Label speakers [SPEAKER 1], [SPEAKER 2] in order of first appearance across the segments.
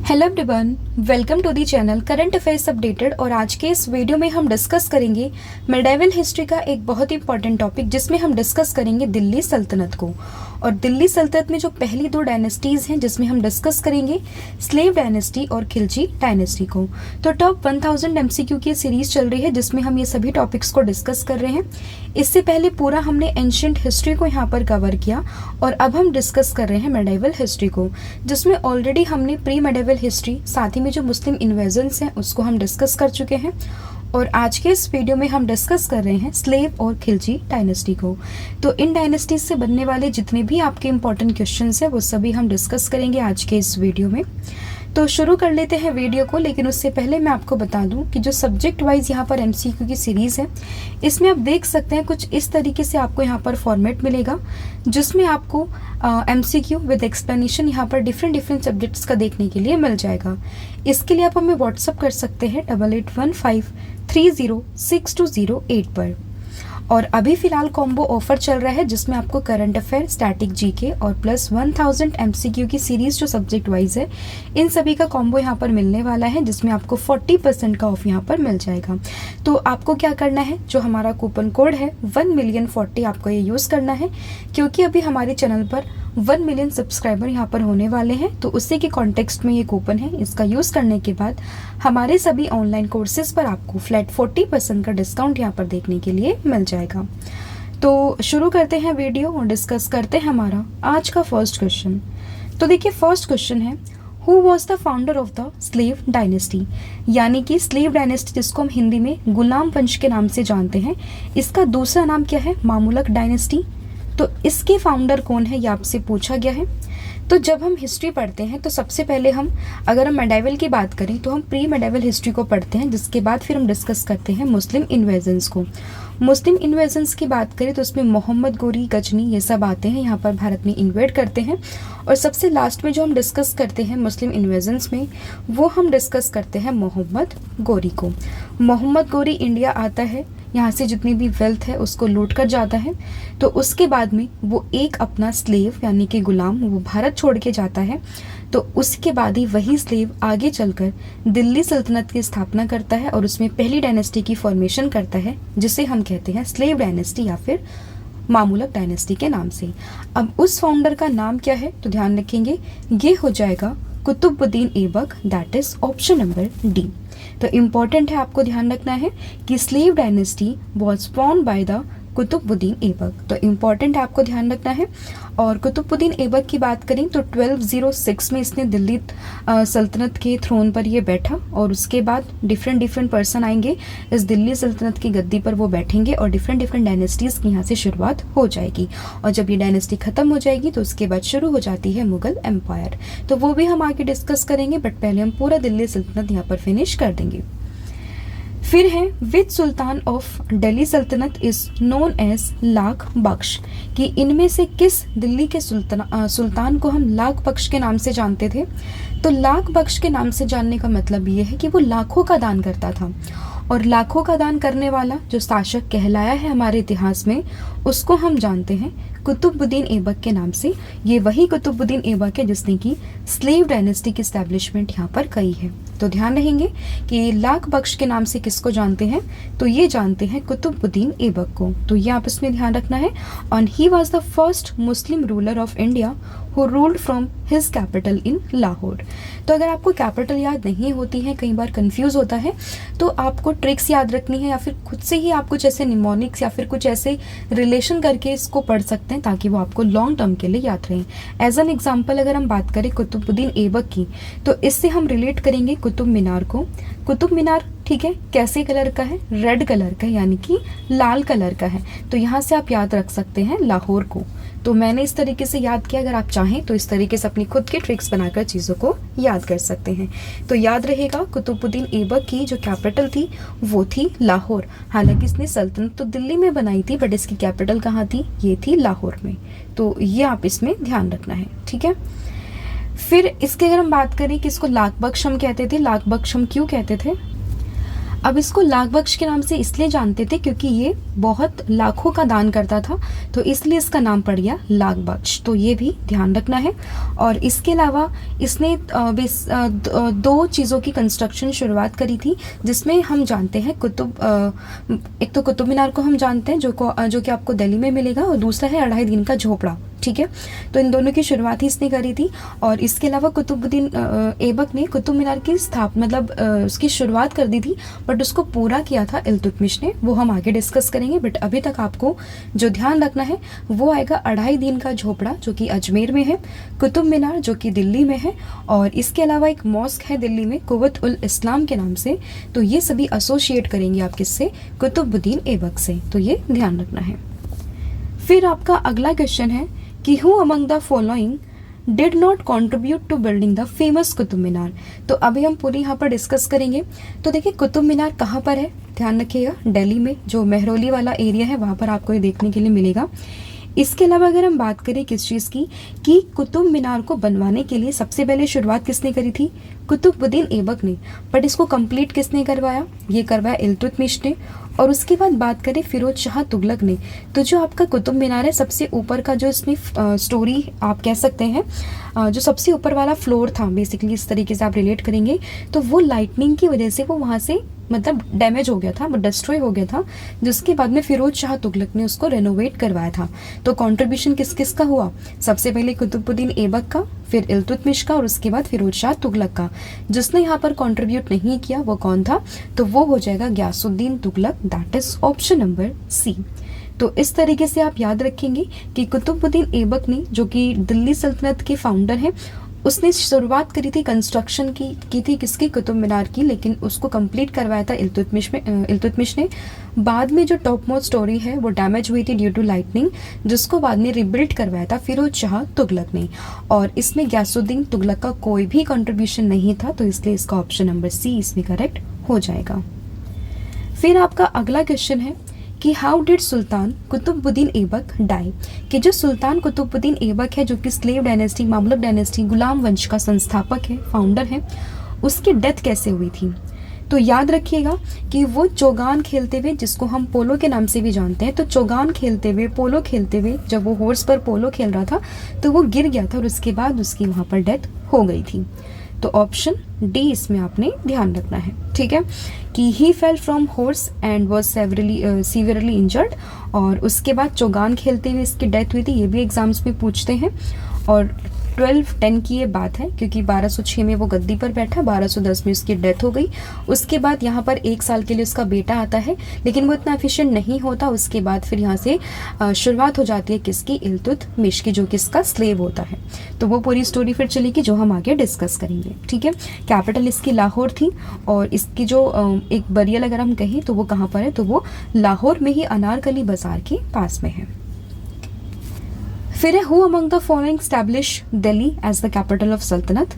[SPEAKER 1] Hello everyone, welcome to the channel current affairs updated. और आज के इस वीडियो में हम डिस्कस करेंगे मिडाइवल हिस्ट्री का एक बहुत ही इंपॉर्टेंट टॉपिक, जिसमें हम डिस्कस करेंगे दिल्ली सल्तनत को। और दिल्ली सल्तनत में जो पहली दो डायनेस्टीज हैं, जिसमें हम डिस्कस करेंगे स्लेव डायनेस्टी और खिलजी डायनेस्टी को। तो टॉप 1000 MCQ की सीरीज चल रही है, जिसमें हम ये सभी टॉपिक्स को डिस्कस कर रहे हैं। इससे पहले पूरा हमने एंशियंट हिस्ट्री को यहाँ पर कवर किया और अब हम डिस्कस कर रहे हैं मिडाइवल हिस्ट्री को, जिसमें ऑलरेडी हमने प्री मिडाइवल हिस्ट्री साथ ही में जो मुस्लिम इन्वेजन्स हैं उसको हम डिस्कस कर चुके हैं। और आज के इस वीडियो में हम डिस्कस कर रहे हैं स्लेव और खिलजी डायनेस्टी को। तो इन डायनेस्टीज से बनने वाले जितने भी आपके इंपॉर्टेंट क्वेश्चंस हैं वो सभी हम डिस्कस करेंगे आज के इस वीडियो में। तो शुरू कर लेते हैं वीडियो को, लेकिन उससे पहले मैं आपको बता दूं कि जो सब्जेक्ट वाइज यहाँ पर MCQ की सीरीज़ है, इसमें आप देख सकते हैं कुछ इस तरीके से आपको यहाँ पर फॉर्मेट मिलेगा, जिसमें आपको MCQ विद एक्सप्लेनेशन यहाँ पर डिफरेंट सब्जेक्ट्स का देखने के लिए मिल जाएगा। इसके लिए आप हमें व्हाट्सअप कर सकते हैं 8815306208 पर। और अभी फिलहाल कॉम्बो ऑफर चल रहा है, जिसमें आपको करंट अफेयर, स्टैटिक GK और प्लस 1000 MCQ की सीरीज जो सब्जेक्ट वाइज है, इन सभी का कॉम्बो यहाँ पर मिलने वाला है, जिसमें आपको 40% का ऑफ यहाँ पर मिल जाएगा। तो आपको क्या करना है, जो हमारा कूपन कोड है 1,000,040 आपको ये यूज़ करना है, क्योंकि अभी हमारे चैनल पर 1 मिलियन सब्सक्राइबर यहाँ पर होने वाले हैं। तो उसी के कॉन्टेक्स्ट में ये कूपन है। इसका यूज़ करने के बाद हमारे सभी ऑनलाइन कोर्सेज पर आपको फ्लैट 40% का डिस्काउंट यहाँ पर देखने के लिए मिल जाएगा। तो शुरू करते हैं वीडियो और डिस्कस करते हैं हमारा आज का फर्स्ट क्वेश्चन। तो देखिए, फर्स्ट क्वेश्चन है, who was the founder of the slave dynasty, यानी कि स्लेव डायनेस्टी जिसको हम हिंदी में गुलाम वंश के नाम से जानते हैं, इसका दूसरा नाम क्या है, मामूलक डायनेस्टी। तो इसके फाउंडर कौन है, ये आपसे पूछा गया है। तो जब हम हिस्ट्री पढ़ते हैं तो सबसे पहले अगर हम मेडाइवल की बात करें तो हम प्री मेडाइवल हिस्ट्री को पढ़ते हैं, जिसके बाद फिर हम डिस्कस करते हैं मुस्लिम इन्वेजन्स को। मुस्लिम इन्वेजन्स की बात करें तो उसमें मोहम्मद गोरी, गजनी, ये सब आते हैं, यहाँ पर भारत में इन्वेड करते हैं। और सबसे लास्ट में जो हम डिस्कस करते हैं मुस्लिम इन्वेजन्स में, वो हम डिस्कस करते हैं मोहम्मद गोरी को। मोहम्मद गोरी इंडिया आता है, यहाँ से जितनी भी वेल्थ है उसको लूट कर जाता है। तो उसके बाद में वो एक अपना स्लेव यानी कि गुलाम वो भारत छोड़ के जाता है। तो उसके बाद ही वही स्लेव आगे चलकर दिल्ली सल्तनत की स्थापना करता है और उसमें पहली डायनेस्टी की फॉर्मेशन करता है, जिसे हम कहते हैं स्लेव डायनेस्टी या फिर मामूलक डायनेस्टी के नाम से। अब उस फाउंडर का नाम क्या है, तो ध्यान रखेंगे ये हो जाएगा Qutbuddin Aibak, that is option number D. तो इम्पॉर्टेंट है, आपको ध्यान रखना है कि slave dynasty was formed by the Qutbuddin Aibak. तो इम्पॉर्टेंट है, आपको ध्यान रखना है। और कुतुबुद्दीन ऐबक की बात करें तो 1206 में इसने दिल्ली सल्तनत के थ्रोन पर ये बैठा, और उसके बाद डिफरेंट पर्सन आएंगे इस दिल्ली सल्तनत की गद्दी पर, वो बैठेंगे और डिफरेंट डायनेस्टीज़ की यहाँ से शुरुआत हो जाएगी। और जब ये डायनेस्टी खत्म हो जाएगी तो उसके बाद शुरू हो जाती है मुगल एम्पायर। तो वो भी हम आगे डिस्कस करेंगे, बट पहले हम पूरा दिल्ली सल्तनत यहाँ पर फिनिश कर देंगे। फिर है, विच सुल्तान ऑफ दिल्ली सल्तनत इज नोन एज लाख बख्श, कि इनमें से किस दिल्ली के सुल्तान को हम लाख बख्श के नाम से जानते थे। तो लाख बख्श के नाम से जानने का मतलब ये है कि वो लाखों का दान करता था, और लाखों का दान करने वाला जो शासक कहलाया है हमारे इतिहास में, उसको हम जानते हैं कुतुबुद्दीन ऐबक के नाम से। ये वही कुतुबुद्दीन ऐबक है जिसने की स्लेव डायनेस्टी की एस्टैब्लिशमेंट यहाँ पर कही है। तो ध्यान रहेंगे कि लाख बख्श के नाम से किसको जानते हैं, तो ये जानते हैं कुतुबुद्दीन ऐबक को। तो ये आप इसमें ध्यान रखना है। और ही was the first Muslim ruler of India who ruled from his capital in Lahore. तो अगर आपको कैपिटल याद नहीं होती है, कई बार कंफ्यूज होता है, तो आपको ट्रिक्स याद रखनी है, या फिर खुद से ही आप कुछ ऐसे निमोनिक्स या फिर कुछ ऐसे रिलेशन करके इसको पढ़ सकते हैं, ताकि वो आपको लॉन्ग टर्म के लिए याद रहे। एज एन एग्जाम्पल अगर हम बात करें कुतुबुद्दीन ऐबक की, तो इससे हम रिलेट करेंगे कुतुब मीनार को। कुतुब मीनार, ठीक है, कैसे कलर का है, रेड कलर का, यानी कि लाल कलर का है। तो यहाँ से आप याद रख सकते हैं लाहौर को। तो मैंने इस तरीके से याद किया, अगर आप चाहें तो इस तरीके से अपनी खुद की ट्रिक्स बनाकर चीज़ों को याद कर सकते हैं। तो याद रहेगा, कुतुबुद्दीन ऐबक की जो कैपिटल थी वो थी लाहौर। हालांकि इसने सल्तनत तो दिल्ली में बनाई थी, बट इसकी कैपिटल कहाँ थी, ये थी लाहौर में। तो ये आप इसमें ध्यान रखना है, ठीक है। फिर इसके अगर हम बात करें कि इसको लाख बख्श हम कहते थे, लाख बख्श हम क्यों कहते थे। अब इसको लाख बख्श के नाम से इसलिए जानते थे क्योंकि ये बहुत लाखों का दान करता था, तो इसलिए इसका नाम पड़ गया लाख बख्श, तो ये भी ध्यान रखना है। और इसके अलावा इसने दो चीज़ों की कंस्ट्रक्शन शुरुआत करी थी, जिसमें हम जानते हैं एक तो कुतुब मीनार को हम जानते हैं जो कि आपको दिल्ली में मिलेगा, और दूसरा है 2.5 दिन का झोपड़ा, ठीक है। तो इन दोनों की शुरुआत ही इसने करी थी। और इसके अलावा कुतुबुद्दीन ऐबक ने कुतुब मीनार की उसकी शुरुआत कर दी थी, बट उसको पूरा किया था इल्तुतमिश ने, वो हम आगे डिस्कस करेंगे। बट अभी तक आपको जो ध्यान रखना है वो आएगा 2.5 दिन का झोपड़ा जो कि अजमेर में है, कुतुब मीनार जो कि दिल्ली में है, और इसके अलावा एक मॉस्क है दिल्ली में कुव्वत उल इस्लाम के नाम से। तो ये सभी एसोसिएट करेंगे आप किससे? कुतुबुद्दीन ऐबक से, तो ये ध्यान रखना है। फिर आपका अगला क्वेश्चन है कि who among the following did not contribute to building the famous Qutub Minar. तो अभी हम पूरी यहाँ पर डिस्कस करेंगे। तो देखिए कुतुब मीनार कहाँ पर है, ध्यान रखिएगा, दिल्ली में जो मेहरौली वाला एरिया है वहाँ पर आपको ये देखने के लिए मिलेगा। इसके अलावा अगर हम बात करें किस चीज़ की, कि कुतुब मीनार को बनवाने के लिए सबसे पहले शुरुआत किसने करी थी? कुतुबुद्दीन ऐबक ने। बट इसको कंप्लीट किसने करवाया? ये करवाया इल्तुतमिश ने। और उसके बाद बात करें फिरोज शाह तुगलक ने। तो जो आपका कुतुब मीनार है सबसे ऊपर का जो इसमें स्टोरी आप कह सकते हैं, जो सबसे ऊपर वाला फ्लोर था बेसिकली, इस तरीके से आप रिलेट करेंगे, तो वो लाइटनिंग की वजह से वो वहाँ से मतलब डैमेज हो गया था, वो डिस्ट्रॉय हो गया था, जिसके बाद में फिरोज शाह तुगलक ने उसको रेनोवेट करवाया था। तो कंट्रीब्यूशन किस किस का हुआ? सबसे पहले कुतुबुद्दीन ऐबक का, फिर इल्तुतमिश का, और उसके बाद फिरोज शाह तुगलक का। जिसने यहाँ पर कंट्रीब्यूट नहीं किया वो कौन था? तो वो हो जाएगा Ghiyasuddin Tughlaq, that is option number C. तो इस तरीके से आप याद रखेंगे कि कुतुबुद्दीन ऐबक ने, जो कि दिल्ली सल्तनत के फाउंडर हैं, उसने शुरुआत करी थी कंस्ट्रक्शन की थी किसकी? कुतुब मीनार की, लेकिन उसको कंप्लीट करवाया था इल्तुतमिश ने। बाद में जो टॉप मोस्ट स्टोरी है वो डैमेज हुई थी ड्यू टू लाइटनिंग, जिसको बाद में रिबिल्ड करवाया था फिरोज शाह तुगलक ने। और इसमें गयासुद्दीन तुगलक का कोई भी कंट्रीब्यूशन नहीं था, तो इसलिए इसका ऑप्शन नंबर सी इसमें करेक्ट हो जाएगा। फिर आपका अगला क्वेश्चन है कि how did sultan Qutbuddin Aibak die, कि जो सुल्तान कुतुबुद्दीन ऐबक है जो कि स्लेव डायनेस्टी, मामलुक डायनेस्टी, गुलाम वंश का संस्थापक है, फाउंडर है, उसकी डेथ कैसे हुई थी? तो याद रखिएगा कि वो चौगान खेलते हुए, जिसको हम पोलो के नाम से भी जानते हैं, तो चौगान खेलते हुए, पोलो खेलते हुए, जब वो हॉर्स पर पोलो खेल रहा था तो वो गिर गया था और उसके बाद उसकी वहाँ पर डेथ हो गई थी। तो ऑप्शन डी इसमें आपने ध्यान रखना है, ठीक है, कि he fell from horse and was severely injured, और उसके बाद चौगान खेलते हुए इसकी डेथ हुई थी। ये भी एग्जाम्स में पूछते हैं। और 1210 की ये बात है, क्योंकि 1206 में वो गद्दी पर बैठा, 1210 में उसकी डेथ हो गई। उसके बाद यहाँ पर 1 साल के लिए उसका बेटा आता है, लेकिन वो इतना एफिशिएंट नहीं होता। उसके बाद फिर यहाँ से शुरुआत हो जाती है किसकी? इल्तुतमिश की, जो किसका स्लेव होता है। तो वो पूरी स्टोरी फिर चलेगी जो हम आगे डिस्कस करेंगे, ठीक है। कैपिटल इसकी लाहौर थी, और इसकी जो एक बरियल अगर हम कहें तो वो कहाँ पर है? तो वो लाहौर में ही अनारकली बाजार के पास में है। फिर है who among the following establish Delhi as the capital of Sultanat.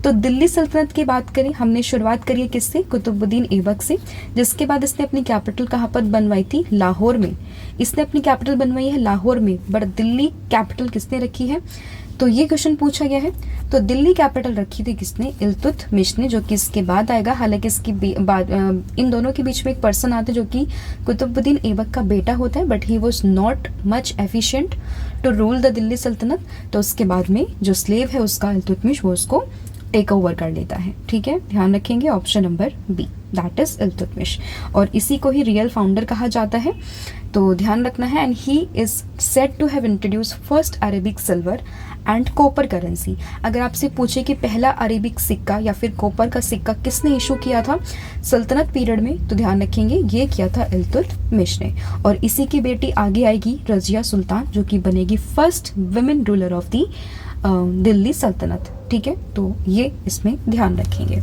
[SPEAKER 1] तो दिल्ली सल्तनत की बात करें, हमने शुरुआत करी है किससे? कुतुबुद्दीन ऐबक से, जिसके बाद इसने अपनी कैपिटल कहाँ पर बनवाई थी? लाहौर में। इसने अपनी कैपिटल बनवाई है लाहौर में, बट दिल्ली कैपिटल किसने रखी है? तो ये क्वेश्चन पूछा गया है। तो दिल्ली कैपिटल रखी थी किसने? इल्तुतमिश ने, जो कि इसके बाद आएगा। हालांकि इसकी इन दोनों के बीच में एक पर्सन आता है जो कि कुतुबुद्दीन ऐबक का बेटा होता है, but he was not much efficient to rule the Delhi Sultanat. तो उसके बाद में जो स्लेव है उसका इल्तुतमिश, वो उसको टेक ओवर कर लेता है, ठीक है। ध्यान रखेंगे option number B, that is Iltutmish, और इसी को ही रियल फाउंडर कहा जाता है। तो ध्यान रखना है। And he is said to have introduce first Arabic silver and copper currency. अगर आपसे पूछे कि पहला अरेबिक सिक्का या फिर कॉपर का सिक्का किसने इशू किया था सल्तनत पीरियड में, तो ध्यान रखेंगे ये किया था इल्तुतमिश ने। और इसी की बेटी आगे आएगी रजिया सुल्तान, जो कि बनेगी first women ruler of the Delhi सल्तनत, ठीक है। तो ये इसमें ध्यान रखेंगे।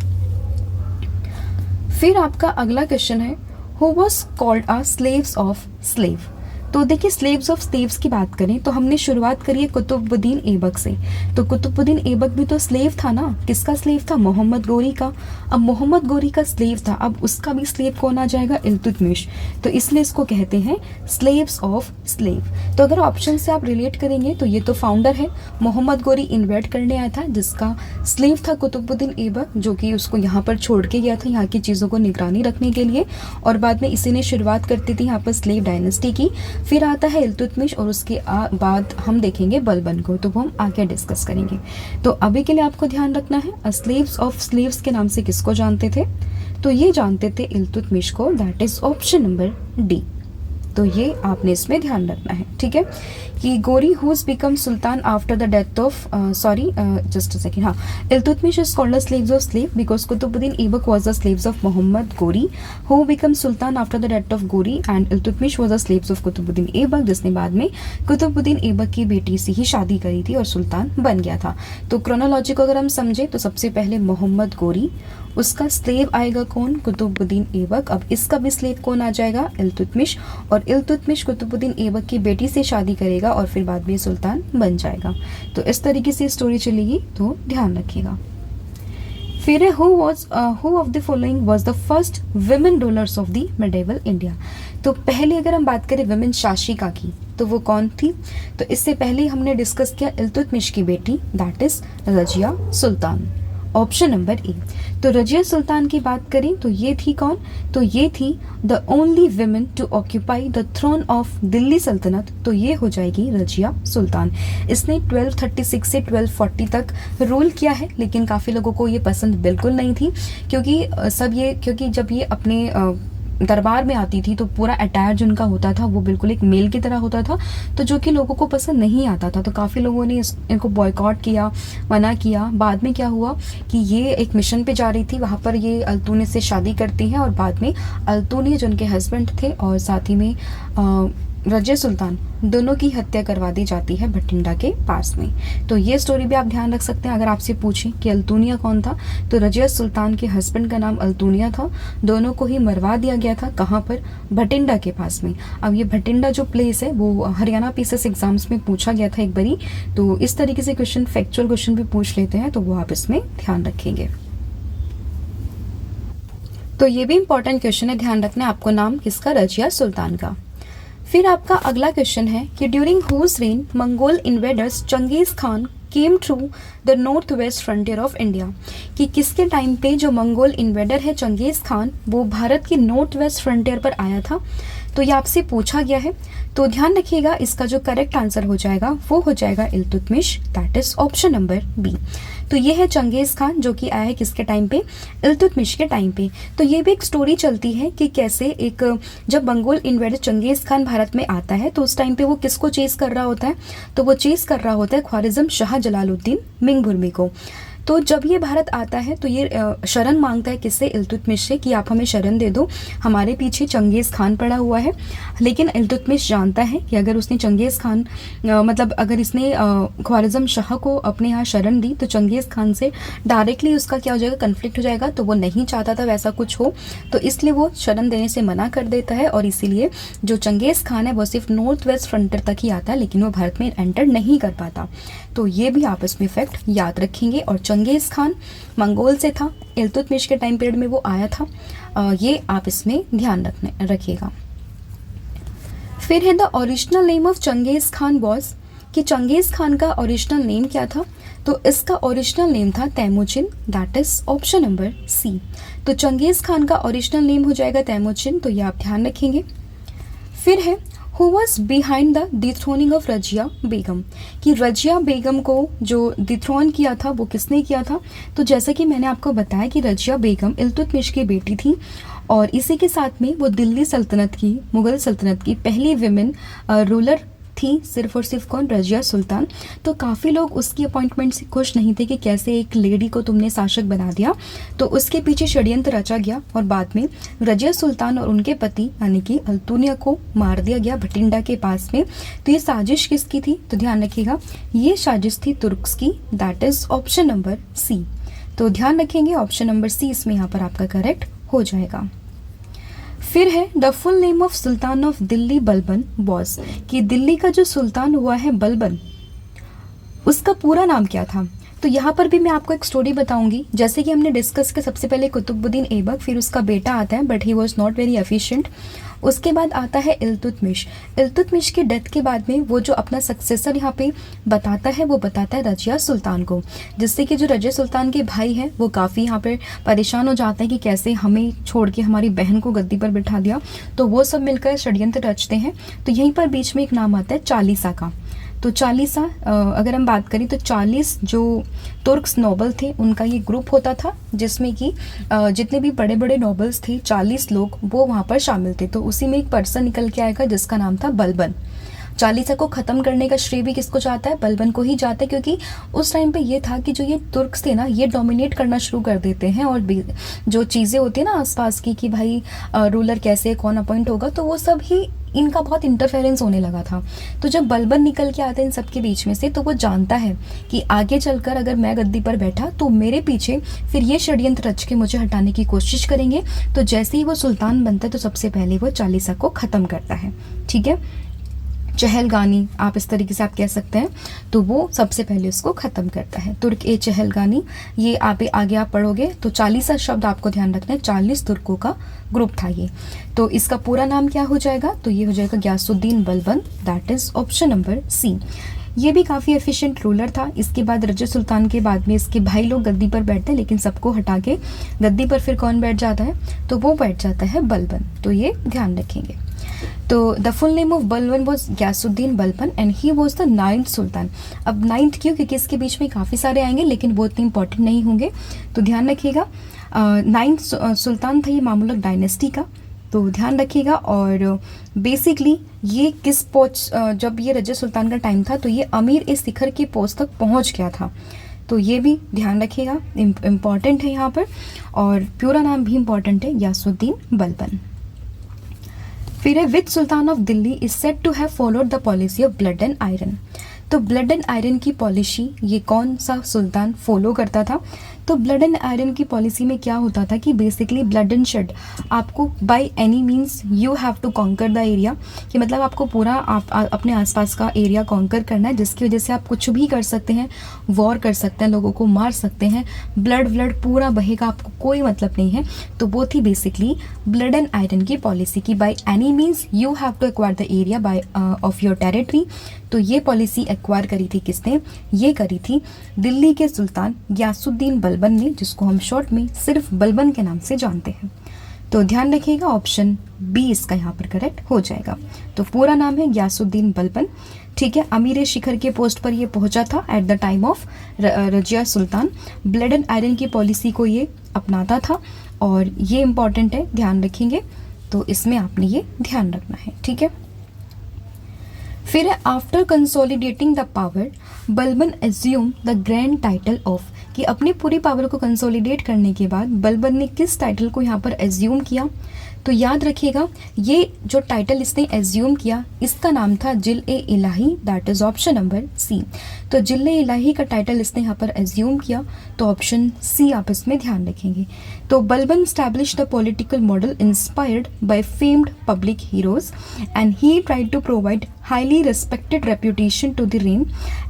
[SPEAKER 1] फिर आपका अगला क्वेश्चन है who was called a slaves of slave. तो देखिए स्लेव्स ऑफ स्लेव्स की बात करें तो हमने शुरुआत करी है कुतुबुद्दीन ऐबक से। तो कुतुबुद्दीन ऐबक भी तो स्लेव था ना, किसका स्लेव था? मोहम्मद गोरी का। अब मोहम्मद गोरी का स्लेव था, अब उसका भी स्लेव कौन आ जाएगा? इल्तुतमिश। तो इसलिए इसको कहते हैं स्लेव्स ऑफ स्लेव। तो अगर ऑप्शन से आप रिलेट करेंगे तो ये तो फाउंडर है, मोहम्मद गोरी इन्वेट करने आया था, जिसका स्लेव था कुतुबुद्दीन ऐबक, जो कि उसको यहाँ पर छोड़ के गया था यहाँ की चीज़ों को निगरानी रखने के लिए, और बाद में इसी ने शुरुआत करती थी यहाँ पर स्लेव डायनेस्टी की। फिर आता है इल्तुतमिश और उसके बाद हम देखेंगे बलबन को, तो वो हम आगे डिस्कस करेंगे। तो अभी के लिए आपको ध्यान रखना है स्लेव्स ऑफ स्लेव्स के नाम से किसको जानते थे? तो ये जानते थे इल्तुतमिश को, that is option number D. तो ये आपने इसमें ध्यान रखना है, ठीक है। कि Ghori whose became sultan after the death of just a second, हाँ, Iltutmish is called the slaves of slave because Qutbuddin Aibak was the slaves of Mohammad Ghori who became sultan after the death of Ghori, and Iltutmish was the slaves of Qutbuddin Aibak, जिसने बाद में कुतुबुद्दीन ऐबक की बेटी से ही शादी करी थी और सुल्तान बन गया था। तो क्रोनोलॉजी को अगर हम समझे तो सबसे पहले मोहम्मद गोरी, उसका स्लेव आएगा कौन? कुतुबुद्दीन ऐबक। अब इसका भी स्लेव कौन आ जाएगा? इल्तुतमिश। और इल्तुतमिश कुतुबुद्दीन ऐबक की बेटी से शादी करेगा और फिर बाद में सुल्तान बन जाएगा। तो इस तरीके से स्टोरी चलेगी, तो ध्यान रखिएगा। फिर है who of the following was the first women rulers of the medieval India. तो पहले अगर हम बात करें विमेन शासिका की तो वो कौन थी? तो इससे पहले हमने डिस्कस किया इल्तुतमिश की बेटी, that is Razia Sultan, option number A. तो रजिया सुल्तान की बात करें तो ये थी कौन? तो ये थी the only women to occupy the throne of Delhi Sultanat, तो ये हो जाएगी रजिया सुल्तान। इसने 1236 से 1240 तक रूल किया है, लेकिन काफ़ी लोगों को ये पसंद बिल्कुल नहीं थी, क्योंकि जब ये अपने दरबार में आती थी तो पूरा अटायर जो उनका होता था वो बिल्कुल एक मेल की तरह होता था, तो जो कि लोगों को पसंद नहीं आता था। तो काफ़ी लोगों ने इनको बॉयकॉट किया, मना किया। बाद में क्या हुआ कि ये एक मिशन पे जा रही थी, वहाँ पर ये अल्तुनी से शादी करती हैं और बाद में अल्तुनी जो उनके हस्बैंड थे और साथ ही में रजिया सुल्तान, दोनों की हत्या करवा दी जाती है भटिंडा के पास में। तो ये स्टोरी भी आप ध्यान रख सकते हैं। अगर आपसे पूछें कि अल्तुनिया कौन था, तो रजिया सुल्तान के हस्बैंड का नाम अल्तुनिया था। दोनों को ही मरवा दिया गया था, कहाँ पर? भटिंडा के पास में। अब ये भटिंडा जो प्लेस है वो हरियाणा पीसीएस एग्जाम्स में पूछा गया था एक बारी, तो इस तरीके से क्वेश्चन, फैक्चुअल क्वेश्चन भी पूछ लेते हैं, तो वो आप इसमें ध्यान रखेंगे। तो ये भी इंपॉर्टेंट क्वेश्चन है, ध्यान रखना है आपको, नाम किसका? रजिया सुल्तान का। फिर आपका अगला क्वेश्चन है कि during whose reign Mongol invaders Genghis Khan came through the north west frontier of India, कि किसके टाइम पे जो मंगोल इन्वेडर है चंगेज खान वो भारत के नॉर्थ वेस्ट फ्रंटियर पर आया था। तो ये आपसे पूछा गया है, तो ध्यान रखिएगा इसका जो करेक्ट आंसर हो जाएगा वो हो जाएगा Iltutmish, that is option number B. तो ये है चंगेज खान जो कि आया है किसके टाइम पे? इल्तुतमिश के टाइम पे। तो ये भी एक स्टोरी चलती है कि कैसे जब Mongol invader Genghis Khan Bharat में आता है तो उस टाइम पे वो किसको चेस कर रहा होता है? तो वो चेस कर रहा होता है ख्वारिज़्म शाह जलालुद्दीन मिंगबुर्मी को। तो जब ये भारत आता है तो ये शरण मांगता है किससे? इल्तुतमिश से, कि आप हमें शरण दे दो, हमारे पीछे चंगेज़ खान पड़ा हुआ है। लेकिन इल्तुतमिश जानता है कि अगर उसने चंगेज़ खान अगर इसने ख्वारिज़्म शाह को अपने यहाँ शरण दी तो चंगेज़ खान से डायरेक्टली उसका क्या हो जाएगा? कन्फ्लिक्ट हो जाएगा। तो वो नहीं चाहता था वैसा कुछ हो, तो इसलिए वो शरण देने से मना कर देता है, और इसीलिए जो चंगेज़ खान है वो सिर्फ नॉर्थ वेस्ट फ्रंटियर तक ही आता है, लेकिन वो भारत में एंटर नहीं कर पाता। तो ये भी आप इसमें फैक्ट याद रखेंगे। और चंगेज़ खान मंगोल से था, इल्तुतमिश के टाइम पीरियड में वो आया था, ये आप इसमें ध्यान रखिएगा। फिर है the original name of Changez Khan was, कि चंगेज़ खान का ओरिजिनल नेम क्या था? तो इसका ओरिजिनल नेम था Temujin, that is option number C. तो चंगेज़ खान का ओरिजिनल नेम हो जाएगा तैमूचिन, तो ये आप ध्यान रखेंगे। फिर है who was behind the dethroning of Razia Begum, कि रजिया बेगम को जो डिथ्रोन किया था वो किसने किया था? तो जैसा कि मैंने आपको बताया कि रजिया बेगम इल्तुतमिश की बेटी थी, और इसी के साथ में वो दिल्ली सल्तनत की, मुगल सल्तनत की पहली विमेन रूलर थी, सिर्फ और सिर्फ कौन? रजिया सुल्तान। तो काफ़ी लोग उसकी अपॉइंटमेंट से खुश नहीं थे कि कैसे एक लेडी को तुमने शासक बना दिया, तो उसके पीछे षड्यंत्र रचा गया और बाद में रजिया सुल्तान और उनके पति यानी कि अल्तुनिया को मार दिया गया भटिंडा के पास में। तो ये साजिश किसकी थी? तो ध्यान रखिएगा ये साजिश थी तुर्क्स की, that is option number C. तो ध्यान रखेंगे ऑप्शन नंबर सी इसमें यहाँ पर आपका करेक्ट हो जाएगा। फिर है the full name of sultan of Delhi Balban was, कि दिल्ली का जो सुल्तान हुआ है बलबन, उसका पूरा नाम क्या था। तो यहाँ पर भी मैं आपको एक स्टोरी बताऊंगी। जैसे कि हमने डिस्कस किया, सबसे पहले कुतुबुद्दीन ऐबक, फिर उसका बेटा आता है but he was not very efficient. उसके बाद आता है इल्तुतमिश। इल्तुतमिश की डेथ के बाद में वो जो अपना सक्सेसर यहाँ पे बताता है, वो बताता है रजिया सुल्तान को, जिससे कि जो रजिया सुल्तान के भाई हैं वो काफ़ी यहाँ पे परेशान हो जाते हैं कि कैसे हमें छोड़ के हमारी बहन को गद्दी पर बिठा दिया। तो वो सब मिलकर षड्यंत्र रचते हैं। तो यहीं पर बीच में एक नाम आता है चालीसा का। तो चालीसा अगर हम बात करें तो 40 जो तुर्क्स नोबल थे उनका ये ग्रुप होता था, जिसमें कि जितने भी बड़े बड़े नोबल्स थे 40 लोग वो वहाँ पर शामिल थे। तो उसी में एक पर्सन निकल के आएगा जिसका नाम था बलबन। चालीसा को ख़त्म करने का श्रेय भी किसको जाता है? बलबन को ही जाता है, क्योंकि उस टाइम पे ये था कि जो ये तुर्क्स थे ना, ये डोमिनेट करना शुरू कर देते हैं और जो चीज़ें होती है ना आसपास की कि भाई रूलर कैसे, कौन अपॉइंट होगा, तो वो सब ही इनका बहुत इंटरफेरेंस होने लगा था। तो जब बलबन निकल के आता है इन सबके बीच में से, तो वो जानता है कि आगे चलकर अगर मैं गद्दी पर बैठा तो मेरे पीछे फिर ये षड्यंत्र रच के मुझे हटाने की कोशिश करेंगे। तो जैसे ही वो सुल्तान बनता है तो सबसे पहले वो चालीसा को ख़त्म करता है। ठीक है, चहलगानी आप इस तरीके से आप कह सकते हैं। तो वो सबसे पहले उसको ख़त्म करता है। तुर्क ए चहलगानी, ये आप आगे आप पढ़ोगे तो 40 शब्द आपको ध्यान रखना है, 40 तुर्कों का ग्रुप था ये। तो इसका पूरा नाम क्या हो जाएगा? तो ये हो जाएगा Ghiyasuddin Balban, that is option number C. ये भी काफ़ी एफिशिएंट रूलर था। इसके बाद रजिया सुल्तान के बाद में इसके भाई लोग गद्दी पर बैठते हैं, लेकिन सबको हटा के गद्दी पर फिर कौन बैठ जाता है? तो वो बैठ जाता है बलबन। तो ये ध्यान रखेंगे। तो the full name of Balban was Ghiyasuddin Balban and he was the 9th sultan. अब 9th क्यों? क्योंकि इसके बीच में काफ़ी सारे आएंगे लेकिन वो इतने इंपॉर्टेंट नहीं होंगे, तो ध्यान रखिएगा। 9th सुल्तान था ये मामुलक डायनेस्टी का, तो ध्यान रखिएगा। और बेसिकली ये किस पोस्ट, जब ये रजिया सुल्तान का टाइम था तो ये अमीर इस शिखर की पोस्ट तक पहुंच गया था। तो ये भी ध्यान रखिएगा, इम्पॉर्टेंट है यहाँ पर। और पूरा नाम भी इम्पॉर्टेंट है, गयासुद्दीन बलबन। फिर है which sultan of Delhi is said to have followed the policy of blood and iron. तो ब्लड एंड आयरन की पॉलिसी ये कौन सा सुल्तान फॉलो करता था? तो ब्लड एंड आयरन की पॉलिसी में क्या होता था कि बेसिकली ब्लड एंड शेड, आपको by any means you have to conquer the area, कि मतलब आपको पूरा अपने आसपास का एरिया कॉन्कर करना है, जिसकी वजह से आप कुछ भी कर सकते हैं, वॉर कर सकते हैं, लोगों को मार सकते हैं, ब्लड पूरा बहेगा, आपको कोई मतलब नहीं है। तो वो थी बेसिकली ब्लड एंड आयरन की पॉलिसी की by any means you have to acquire the area by of your territory. तो ये पॉलिसी एक्वायर करी थी किसने? ये करी थी दिल्ली के सुल्तान गयासुद्दीन बलबन ने, जिसको हम शॉर्ट में सिर्फ बलबन के नाम से जानते हैं। तो ध्यान रखिएगा, ऑप्शन बी इसका यहाँ पर करेक्ट हो जाएगा। तो पूरा नाम है गयासुद्दीन बलबन। ठीक है, अमीर शिखर के पोस्ट पर ये पहुंचा था at the time of Razia Sultan. Blood and iron की पॉलिसी को ये अपनाता था और ये इंपॉर्टेंट है, ध्यान रखेंगे। तो इसमें आपने ये ध्यान रखना है। ठीक है, फिर after consolidating the power Balban assume the grand title of, कि अपनी पूरी पावर को कंसोलिडेट करने के बाद बलबन ने किस टाइटल को यहाँ पर एज्यूम किया? तो याद रखिएगा, ये जो टाइटल इसने एज्यूम किया इसका नाम था जिल-ए इलाही, that is option number C. तो जिल-ए इलाही का टाइटल इसने यहाँ पर एज्यूम किया, तो ऑप्शन सी आप इसमें ध्यान रखेंगे। तो Balban establish the political model inspired by famed public heroes and he tried to provide highly respected reputation to the reign,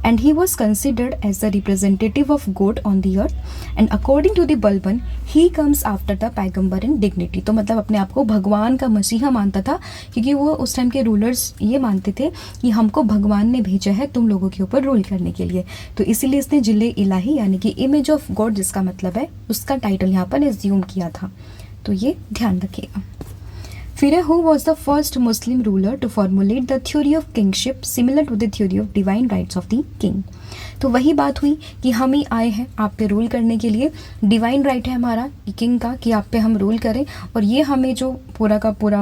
[SPEAKER 1] and he was considered as the representative of God on the earth, and according to the Balban he comes after the पैगंबर in dignity। तो मतलब अपने आप को भगवान का मसीहा मानता था, क्योंकि वो उस टाइम के रूलर्स ये मानते थे कि हमको भगवान ने भेजा है तुम लोगों के ऊपर रूल करने के लिए। तो इसीलिए इसने जिले इलाही यानी कि इमेज ऑफ गॉड जिसका मतलब है उसका टाइटल यहाँ पर एज्यूम किया था। तो ये ध्यान रखिएगा। फिर है who was the first Muslim ruler to formulate the theory of kingship similar to the theory of divine rights of the king. तो वही बात हुई कि हम ही आए हैं आप पे रूल करने के लिए, डिवाइन राइट है हमारा किंग का कि आप पे हम रूल करें, और ये हमें जो पूरा का पूरा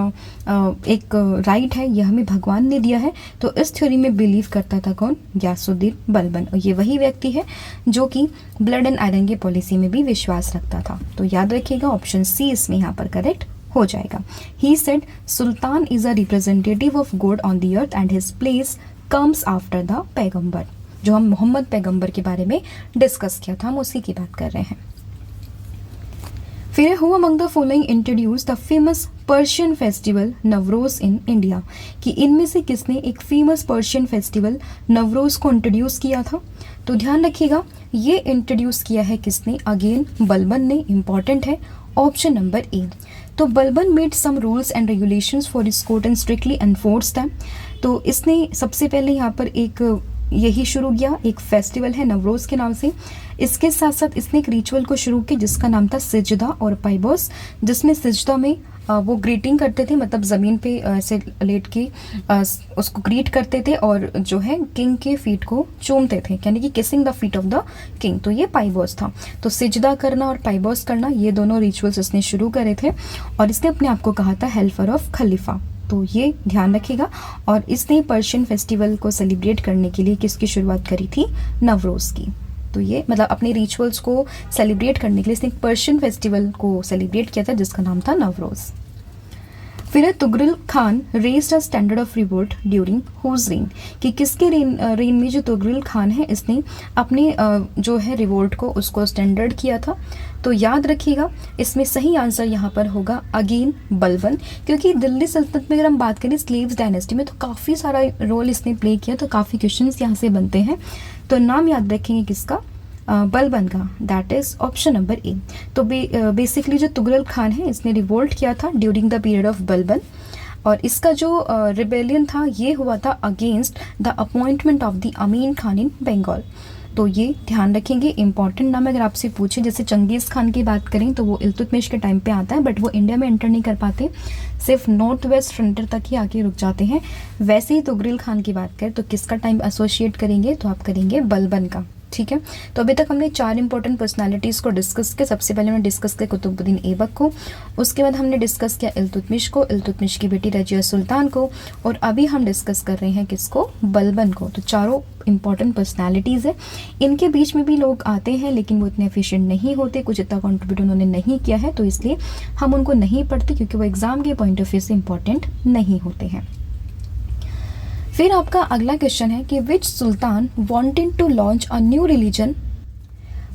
[SPEAKER 1] एक राइट है ये हमें भगवान ने दिया है। तो इस थ्योरी में बिलीव करता था कौन? गयासुद्दीन बलबन। और ये वही व्यक्ति है जो कि ब्लड एंड आयरन की पॉलिसी में भी विश्वास रखता था। तो याद रखिएगा, ऑप्शन सी इसमें यहाँ पर करेक्ट हो जाएगा। He said Sultan is a representative of God on the earth and his place comes after the पैगंबर। जो हम मोहम्मद पैगंबर के बारे में डिस्कस किया था हम उसी की बात कर रहे हैं। फिर who among the following introduce the famous Persian festival Navroz in India, कि इनमें से किसने एक फेमस पर्शियन फेस्टिवल नवरोज को इंट्रोड्यूस किया था। तो ध्यान रखिएगा ये इंट्रोड्यूस किया है किसने, अगेन बलबन ने, इंपॉर्टेंट है ऑप्शन नंबर ए। तो Balban made some rules and regulations for his court and strictly enforce them. तो इसने सबसे पहले यहाँ पर एक यही शुरू किया, एक फेस्टिवल है नवरोज के नाम से। इसके साथ साथ इसने एक रिचुअल को शुरू किया जिसका नाम था सिजदा और पाइबोस, जिसमें सिजदा में वो ग्रीटिंग करते थे, मतलब ज़मीन पे ऐसे लेट के उसको ग्रीट करते थे और जो है किंग के फीट को चूमते थे, यानी कि kissing the feet of the king. तो ये पाइबोस था। तो सिजदा करना और पाइबोस करना ये दोनों रिचुअल्स इसने शुरू करे थे और इसने अपने आप को कहा था हेल्पर ऑफ खलीफा। तो ये ध्यान रखिएगा। और इसने पर्शियन फेस्टिवल को सेलिब्रेट करने के लिए किसकी शुरुआत करी थी, नवरोज की। तो ये मतलब अपने रिचुअल्स को सेलिब्रेट करने के लिए इसने एक पर्शियन फेस्टिवल को सेलिब्रेट किया था जिसका नाम था नवरोज। फिर Tughril Khan raised a standard of revolt during whose reign, कि किसके रेन में जो तुगरुल खान है इसने अपने जो है रिवोल्ट को उसको स्टैंडर्ड किया था। तो याद रखिएगा इसमें सही आंसर यहाँ पर होगा अगेन बलबन, क्योंकि दिल्ली सल्तनत में अगर हम बात करें स्लेव्स डायनेस्टी में तो काफ़ी सारा रोल इसने प्ले किया, तो काफ़ी क्वेश्चंस यहाँ से बनते हैं। तो नाम याद रखेंगे किसका, बलबन का, that is option number A. तो बेसिकली जो तुगरुल खान है इसने रिवोल्ट किया था during the period of Balban, और इसका जो रिबेलियन था ये हुआ था against the appointment of the Amin Khan in Bengal. तो ये ध्यान रखेंगे, इंपॉर्टेंट नाम अगर आपसे पूछे, जैसे चंगेज़ खान की बात करें तो वो इल्तुतमिश के टाइम पे आता है, बट वो इंडिया में एंटर नहीं कर पाते, सिर्फ नॉर्थ वेस्ट फ्रंटियर तक ही आके रुक जाते हैं। वैसे ही तुगरुल खान की बात करें तो किसका टाइम एसोसिएट करेंगे, तो आप करेंगे बलबन का। ठीक है, तो अभी तक हमने 4 इंपॉर्टेंट पर्सनालिटीज़ को डिस्कस किया। सबसे पहले हमने डिस्कस किया कुतुबुद्दीन ऐबक को, उसके बाद हमने डिस्कस किया इल्तुतमिश को, इल्तुतमिश की बेटी रजिया सुल्तान को, और अभी हम डिस्कस कर रहे हैं किसको, बलबन को। तो चारों इंपॉर्टेंट पर्सनालिटीज़ है। इनके बीच में भी लोग आते हैं लेकिन वो इतने एफिशिएंट नहीं होते, कुछ इतना कॉन्ट्रीब्यूट उन्होंने नहीं किया है, तो इसलिए हम उनको नहीं पढ़ते क्योंकि वो एग्जाम के पॉइंट ऑफ व्यू से इंपॉर्टेंट नहीं होते हैं। फिर आपका अगला क्वेश्चन है कि which sultan wanted to launch a new religion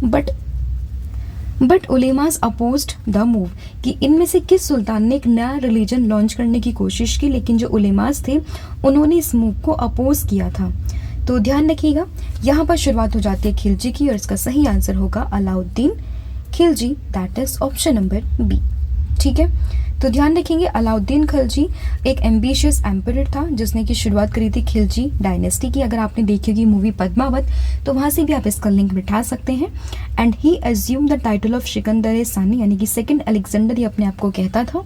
[SPEAKER 1] but ulemas opposed the move, कि इनमें से किस सुल्तान ने एक नया रिलीजन लॉन्च करने की कोशिश की लेकिन जो उलेमास थे उन्होंने इस मूव को अपोज किया था। तो ध्यान रखिएगा यहाँ पर शुरुआत हो जाती है खिलजी की और इसका सही आंसर होगा Alauddin Khilji, that is option number B. ठीक है, तो ध्यान रखेंगे अलाउद्दीन खिलजी एक एम्बिशियस एम्परर था जिसने की शुरुआत करी थी खिलजी डायनेस्टी की। अगर आपने देखी होगी मूवी पद्मावत तो वहाँ से भी आप इसका लिंक बिठा सकते हैं। And he assume the title of Sikandar सानी, यानी कि सेकंड अलेक्जेंडर ये अपने आप को कहता था,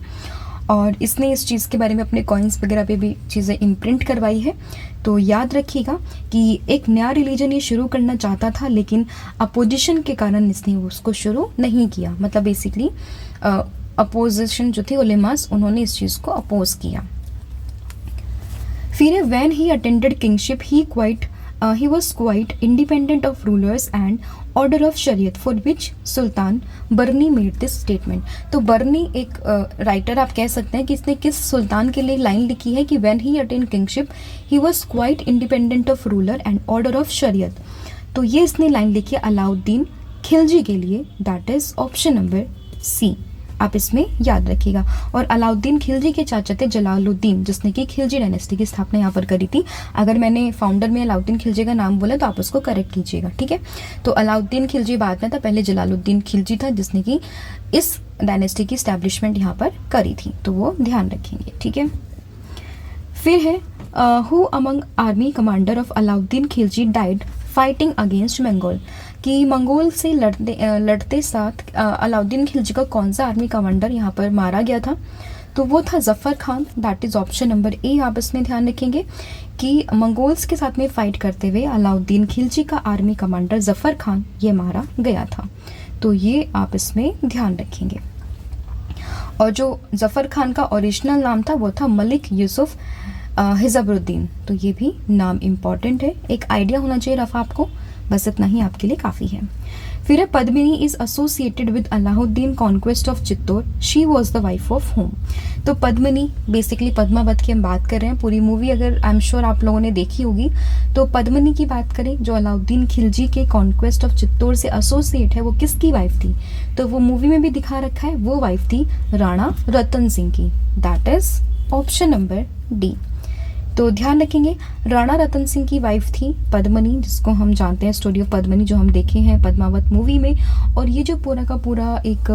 [SPEAKER 1] और इसने इस चीज़ के बारे में अपने कॉइन्स वगैरह पे भी चीज़ें इम्प्रिंट करवाई है। तो याद रखिएगा कि एक नया रिलीजन ये शुरू करना चाहता था लेकिन अपोजिशन के कारण इसने उसको शुरू नहीं किया, मतलब बेसिकली अपोजिशन जो थी उलेमास उन्होंने इस चीज़ को अपोज किया। फिर when he attended kingship he was quite independent of rulers and order of Shariat for which sultan Barni made this statement। तो बर्नी एक राइटर आप कह सकते हैं कि इसने किस सुल्तान के लिए लाइन लिखी है कि when he attained kingship he was quite independent of ruler and order of शरीयत। तो ये इसने लाइन लिखी है अलाउद्दीन खिलजी के लिए, that is option number C, आप इसमें याद रखिएगा। और अलाउद्दीन खिलजी के चाचा थे जलालुद्दीन जिसने कि खिलजी डायनेस्टी की स्थापना यहाँ पर करी थी। अगर मैंने फाउंडर में अलाउद्दीन खिलजी का नाम बोला तो आप उसको करेक्ट कीजिएगा। ठीक है, तो अलाउद्दीन खिलजी बाद में था, पहले जलालुद्दीन खिलजी था जिसने कि इस डायनेस्टी की स्टैब्लिशमेंट यहाँ पर करी थी, तो वो ध्यान रखेंगे। ठीक है, फिर है who among army commander of Alauddin Khilji died fighting against Mongol, कि मंगोल से लड़ते साथ अलाउद्दीन खिलजी का कौन सा आर्मी कमांडर यहाँ पर मारा गया था, तो वो था Zafar Khan, that is option number ए। आप इसमें ध्यान रखेंगे कि मंगोल्स के साथ में फाइट करते हुए अलाउद्दीन खिलजी का आर्मी कमांडर जफ़र खान ये मारा गया था, तो ये आप इसमें ध्यान रखेंगे। और जो जफ़र खान का ओरिजिनल नाम था वो था मलिक यूसुफ हिजबरुद्दीन, तो ये भी नाम इम्पॉर्टेंट है, एक आइडिया होना चाहिए रफ आपको। बस इतना ही आपके लिए काफ़ी है। फिर है Padmini is associated with Alauddin conquest of Chittor, she was the wife of home. तो पद्मिनी बेसिकली पद्मावत की हम बात कर रहे हैं। पूरी मूवी अगर आई एम श्योर आप लोगों ने देखी होगी। तो पद्मिनी की बात करें जो अलाउद्दीन खिलजी के कॉन्क्वेस्ट ऑफ चित्तौड़ से एसोसिएट है, वो किसकी वाइफ थी? तो वो मूवी में भी दिखा रखा है, वो वाइफ थी राणा रतन सिंह की। That is option number D. तो ध्यान रखेंगे राणा रतन सिंह की वाइफ थी पद्मिनी, जिसको हम जानते हैं स्टोरी ऑफ पद्मिनी जो हम देखे हैं पद्मावत मूवी में। और ये जो पूरा का पूरा एक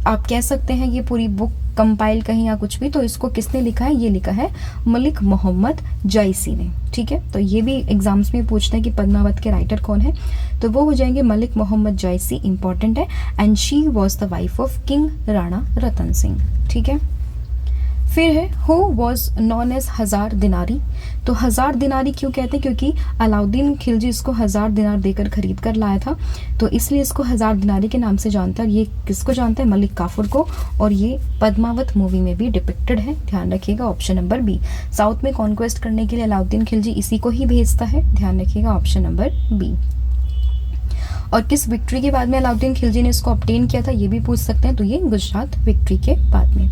[SPEAKER 1] आप कह सकते हैं ये पूरी बुक कंपाइल कहीं या कुछ भी, तो इसको किसने लिखा है? ये लिखा है मलिक मोहम्मद जायसी ने। ठीक है, तो ये भी एग्जाम्स में पूछते हैं कि पद्मावत के राइटर कौन है, तो वो हो जाएंगे मलिक मोहम्मद जायसी, इंपॉर्टेंट है। And she was the wife of king Rana Ratan Singh. ठीक है, फिर है हु वॉज नॉन एज हजार दिनारी। तो हजार दिनारी क्यों कहते हैं? क्योंकि अलाउद्दीन खिलजी इसको 1000 दिनार देकर खरीद कर लाया था, तो इसलिए इसको हजार दिनारी के नाम से जानता है। और ये किसको जानता है? मलिक काफूर को। और ये पद्मावत मूवी में भी डिपिक्टेड है, ध्यान रखिएगा ऑप्शन नंबर बी। साउथ में कॉन्क्वेस्ट करने के लिए अलाउद्दीन खिलजी इसी को ही भेजता है, ध्यान रखिएगा ऑप्शन नंबर बी। और किस विक्ट्री के बाद में अलाउद्दीन खिलजी ने इसको ऑब्टेन किया था, ये भी पूछ सकते हैं, तो ये गुजरात विक्ट्री के बाद में।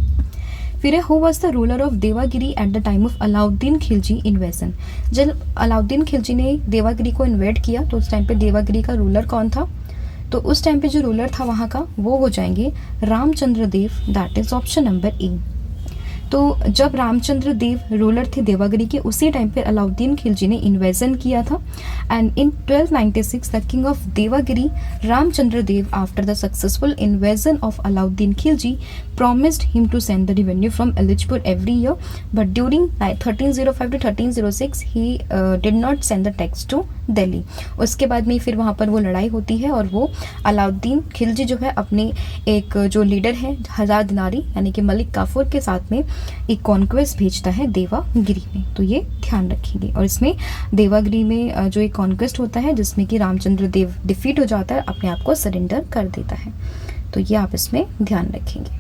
[SPEAKER 1] फिर है who was the ruler of Devagiri at the time of Alauddin Khilji invasion. जब अलाउद्दीन खिलजी ने देवागिरी को इन्वेड किया तो उस टाइम पे देवागिरी का रूलर कौन था? तो उस टाइम पे जो रूलर था वहाँ का वो हो जाएंगे Ramchandra Dev, that is option number A. तो जब रामचंद्र देव रूलर थे देवागिरी के, उसी टाइम पे अलाउद्दीन खिलजी ने इन्वेजन किया था। And in 1296 the king of Devagiri Ramchandra Dev after the successful invasion of Alauddin Khilji promised him to send the revenue from Elijpur every year, but during 1305 to 1306 he did not send the tax to Delhi. उसके बाद में फिर वहाँ पर वो लड़ाई होती है और वो अलाउद्दीन खिलजी जो है अपने एक जो लीडर है 1000 दिनारी यानी कि मलिक काफूर के साथ में एक कॉन्क्वेस्ट भेजता है देवागिरी में, तो ये ध्यान रखेंगे। और इसमें देवागिरी में जो एक कॉन्क्वेस्ट होता है जिसमें कि रामचंद्र देव डिफीट हो जाता है, अपने आप को सरेंडर कर देता है, तो ये आप इसमें ध्यान रखेंगे।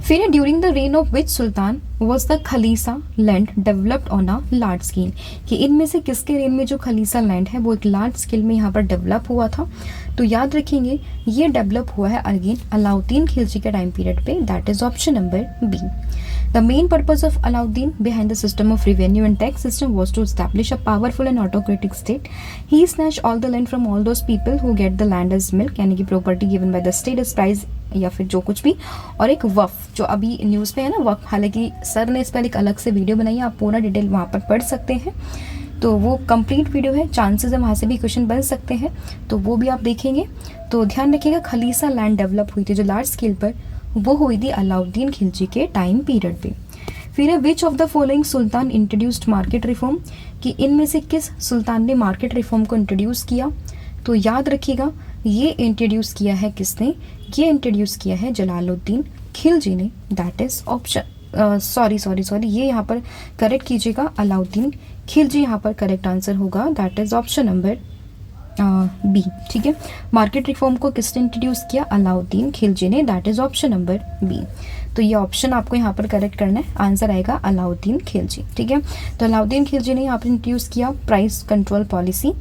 [SPEAKER 1] फिर during the reign of which sultan was the khalisa land developed on a large scale, कि इनमें से किसके रेन में जो खलीसा लैंड है वो एक लार्ज स्केल में यहाँ पर डेवलप हुआ था। तो याद रखेंगे ये डेवलप हुआ है अगेन अलाउद्दीन खिलजी के टाइम पीरियड पे, that is option number B. The main purpose of Alauddin behind the system of revenue and tax system was to establish a powerful and autocratic state. He snatched all the land from all those people who get the land as milk, यानी कि property given by the state as prize या फिर जो कुछ भी, और एक वक्फ जो अभी न्यूज़ पे है ना वक्फ, हालांकि सर ने इस पर एक अलग से वीडियो बनाई है, आप पूरा डिटेल वहाँ पर पढ़ सकते हैं, तो वो कंप्लीट वीडियो है, चांसेस है वहाँ से भी क्वेश्चन बन सकते हैं, तो वो भी आप देखेंगे। तो ध्यान रखिएगा खलीसा लैंड डेवलप हुई थी जो लार्ज स्केल पर, वो हुई थी अलाउद्दीन खिलजी के टाइम पीरियड पे। फिर है which of the following Sultan introduced market reform, कि इनमें से किस सुल्तान ने मार्केट रिफॉर्म को इंट्रोड्यूस किया? तो याद रखिएगा ये इंट्रोड्यूस किया है किसने? ये इंट्रोड्यूस किया है जलालुद्दीन खिलजी ने, दैट इज ऑप्शन सॉरी ये यहाँ पर करेक्ट कीजिएगा, अलाउद्दीन खिलजी यहाँ पर करेक्ट आंसर होगा, that is option number B. ठीक है, मार्केट रिफॉर्म को किसने इंट्रोड्यूस किया? अलाउद्दीन खिलजी ने, that is option number B. तो ये ऑप्शन आपको यहाँ पर करेक्ट करना है, आंसर आएगा अलाउद्दीन खिलजी। ठीक है, तो अलाउद्दीन खिलजी ने यहाँ पर इंट्रोड्यूस किया प्राइस कंट्रोल पॉलिसी,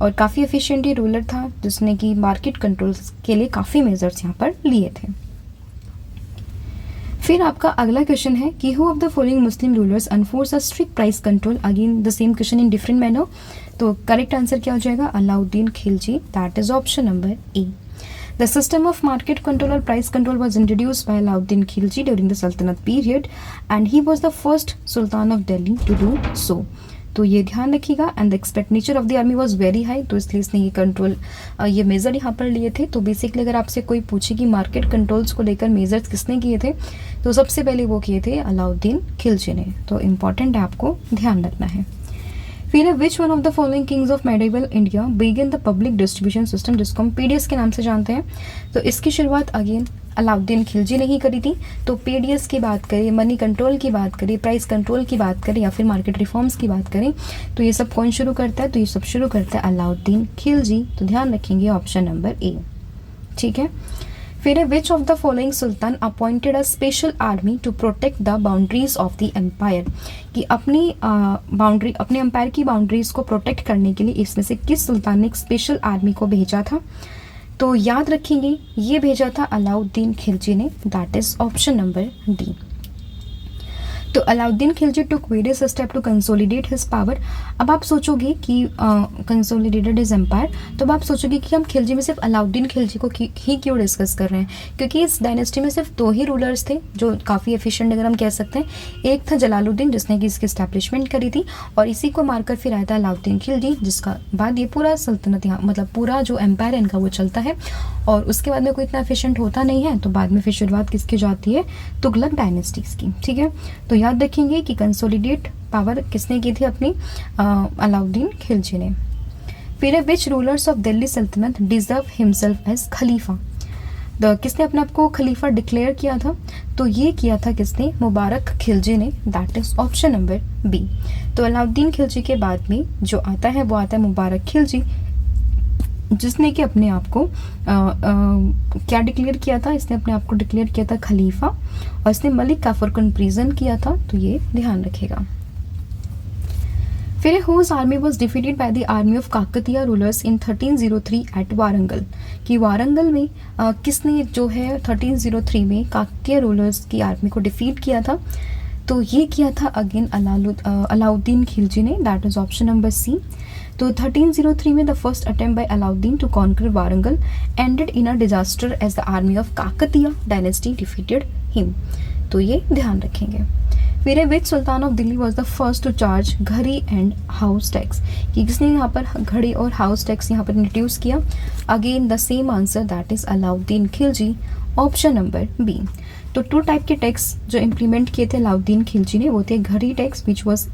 [SPEAKER 1] और काफ़ी एफिशिएंट ये रूलर था जिसने कि मार्केट कंट्रोल के लिए काफ़ी मेजर्स यहाँ पर लिए थे। फिर आपका अगला क्वेश्चन है कि who of the following Muslim rulers enforce a strict price control, again the same question in different manner, तो करेक्ट आंसर क्या हो जाएगा? Alauddin Khilji, that is option number A. The system of market control or price control was introduced by Alauddin Khilji during the Sultanate period and he was the first Sultan of Delhi to do so. तो ये ध्यान रखिएगा। And the expenditure of the army was very high, तो इसलिए इसने ये control ये major यहाँ पर लिए थे। तो बेसिकली अगर आपसे कोई पूछे कि मार्केट कंट्रोल्स को लेकर मेजर्स किसने किए थे, तो सबसे पहले वो किए थे अलाउद्दीन खिलजी ने, तो इम्पॉर्टेंट है, आपको ध्यान रखना है। फिर है which one of the following Kings of medieval India begin the public distribution system, जिसको हम पीडीएस के नाम से जानते हैं। तो इसकी शुरुआत अगेन अलाउद्दीन खिलजी ने ही करी थी। तो पीडीएस की बात करें, मनी कंट्रोल की बात करें, प्राइस कंट्रोल की बात करें या फिर मार्केट रिफॉर्म्स की बात करें, तो ये सब कौन शुरू करता है? तो ये सब शुरू करता है अलाउद्दीन खिलजी, तो ध्यान रखेंगे ऑप्शन नंबर ए। ठीक है, फिर है which of the following sultan appointed a special army to protect the boundaries of the empire, कि अपनी बाउंड्री, अपने एम्पायर की बाउंड्रीज को प्रोटेक्ट करने के लिए इसमें से किस सुल्तान ने एक स्पेशल आर्मी को भेजा था। तो याद रखेंगे ये भेजा था अलाउद्दीन खिलजी ने, that is option number D. तो Alauddin Khilji took various step to consolidate his power. अब आप सोचोगे कि कंसोलिडेटेड हिज एम्पायर, तो अब आप सोचोगे कि हम खिलजी में सिर्फ अलाउद्दीन खिलजी को ही क्यों डिस्कस कर रहे हैं, क्योंकि इस डायनेस्टी में सिर्फ 2 ही रूलर्स थे जो काफ़ी एफिशिएंट अगर हम कह सकते हैं। एक था जलालुद्दीन जिसने कि इसकी इस्टेब्लिशमेंट करी थी, और इसी को मारकर फिर आया था अलाउद्दीन खिलजी, जिसका बाद ये पूरा सल्तनत यहाँ मतलब पूरा जो एम्पायर है इनका वो चलता है। और उसके बाद में कोई इतना एफिशिएंट होता नहीं है, तो बाद में फिर शुरुआत किसकी जाती है, तुगलक डायनेस्टीज की। ठीक है, तो याद रखेंगे कि कंसोलिडेट पावर किसने की थी अपनी, अलाउद्दीन खिलजी ने। फिर है विच रूलर्स ऑफ दिल्ली सल्तनत डिजर्व हिमसेल्फ एज खलीफा, किसने अपने आप को खलीफा डिक्लेयर किया था, तो ये किया था किसने, मुबारक खिलजी ने, that is option number B. तो अलाउद्दीन खिलजी के बाद में जो आता है वो आता है मुबारक खिलजी, जिसने कि अपने आप को क्या डिक्लेयर किया था, इसने अपने आप को डिक्लेयर किया था खलीफा, और इसने मलिक काफर को इम्प्रिजन किया था, तो ये ध्यान रखेगा। फिर whose army was defeated by the army of Kakatiya rulers in 1303 at Warangal, कि वारंगल में किसने जो है 1303 में काकतिया रूलर्स की आर्मी को डिफीट किया था, तो ये किया था अगेन अलाउद्दीन खिलजी ने, that is option number C. तो 1303 में the first attempt by Alauddin to conquer Warangal ended in a disaster as the army of Kakatiya dynasty defeated him, तो ये ध्यान रखेंगे। फिर which sultan of Delhi was the first to charge घड़ी and house tax, कि किसने यहाँ पर घड़ी और हाउस टैक्स यहाँ पर इंट्रोड्यूस किया, again the same answer, that is Alauddin Khilji, option number B. तो 2 टाइप के टैक्स जो इम्प्लीमेंट किए थे अलाउद्दीन खिलजी ने, वो थे घड़ी tax which was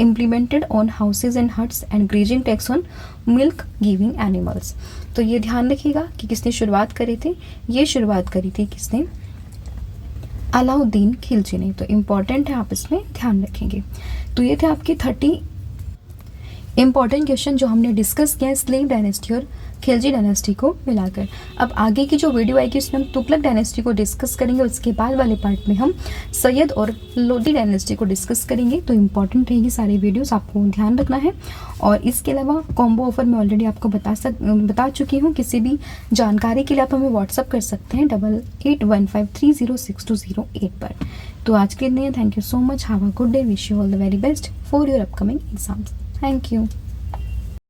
[SPEAKER 1] implemented on houses and huts, and grazing tax on milk giving animals. तो ये ध्यान रखिएगा कि किसने शुरुआत करी थी, ये शुरुआत करी थी किसने, अलाउद्दीन खिलजी ने, तो इम्पॉर्टेंट है, आप इसमें ध्यान रखेंगे। तो ये थे आपके 30 इंपॉर्टेंट क्वेश्चन जो हमने डिस्कस किया स्लेव डायनेस्टी और खिलजी डायनेस्टी को मिलाकर। अब आगे की जो वीडियो आएगी उसमें हम तुगलक डायनेस्टी को डिस्कस करेंगे, उसके बाद वाले पार्ट में हम सैयद और लोधी डायनेस्टी को डिस्कस करेंगे। तो इम्पॉर्टेंट रहेगी सारी वीडियोस, आपको ध्यान रखना है। और इसके अलावा कॉम्बो ऑफर मैं ऑलरेडी आपको बता चुकी हूँ। किसी भी जानकारी के लिए आप हमें व्हाट्सअप कर सकते हैं 8815306208 पर। तो आज के लिए thank you so much, have a good day, wish you all the very best for your upcoming exams. Thank you.